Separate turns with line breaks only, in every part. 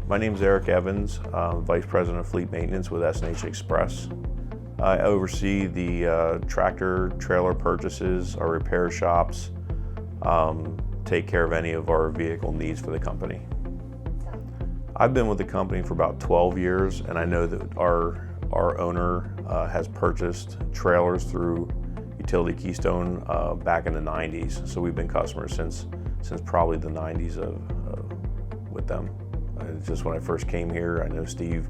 My name is Eric Evans, Vice President of Fleet Maintenance with S&H Express. I oversee the tractor trailer purchases, our repair shops, take care of any of our vehicle needs for the company. I've been with the company for about 12 years, and I know that our owner has purchased trailers through Utility Keystone back in the 90s. So we've been customers since probably the 90s with them. Just when I first came here, I know Steve,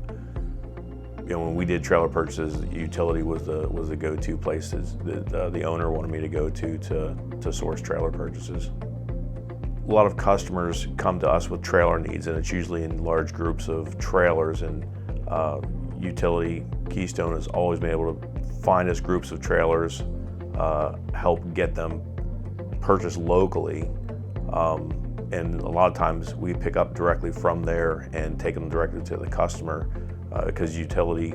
when we did trailer purchases, Utility was the go-to place that the owner wanted me to go to source trailer purchases. A lot of customers come to us with trailer needs, and it's usually in large groups of trailers, and Utility Keystone has always been able to find us groups of trailers, help get them purchased locally, and a lot of times we pick up directly from there and take them directly to the customer, because Utility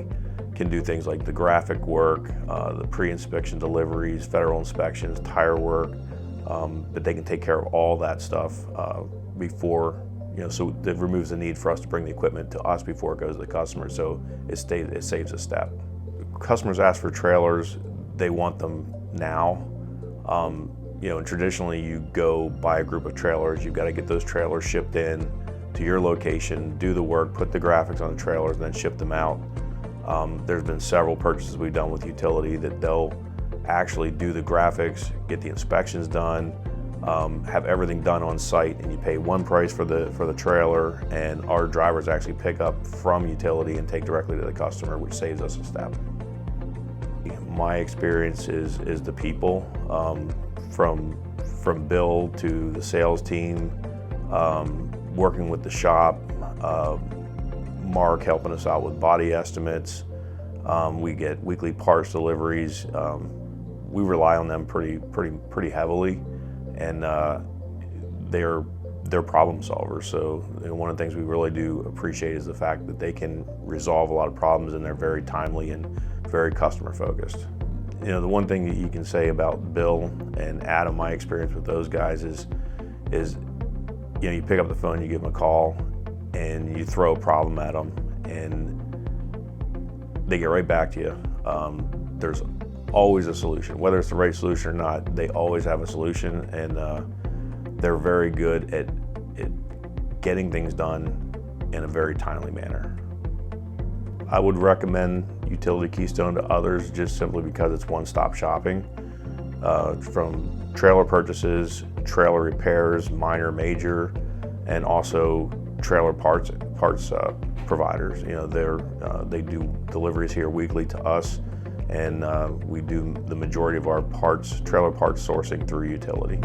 can do things like the graphic work, the pre-inspection deliveries, federal inspections, tire work, but they can take care of all that stuff before, so that removes the need for us to bring the equipment to us before it goes to the customer, so it saves a step. Customers ask for trailers, they want them now. And traditionally you go buy a group of trailers, you've got to get those trailers shipped in to your location, do the work, put the graphics on the trailers, and then ship them out. There's been several purchases we've done with Utility that they'll actually do the graphics, get the inspections done, have everything done on site, and you pay one price for the trailer, and our drivers actually pick up from Utility and take directly to the customer, which saves us a step. My experience is the people, from Bill to the sales team, working with the shop, Mark helping us out with body estimates. We get weekly parts deliveries. We rely on them pretty heavily, and they're problem solvers. So one of the things we really do appreciate is the fact that they can resolve a lot of problems, and they're very timely and very customer focused. The one thing that you can say about Bill and Adam, my experience with those guys is you pick up the phone, you give them a call, and you throw a problem at them, and they get right back to you. There's always a solution. Whether it's the right solution or not, they always have a solution, and they're very good at getting things done in a very timely manner. I would recommend Utility Keystone to others just simply because it's one-stop shopping, from trailer purchases, trailer repairs, minor, major, and also trailer parts providers. They do deliveries here weekly to us, and we do the majority of our trailer parts sourcing through Utility.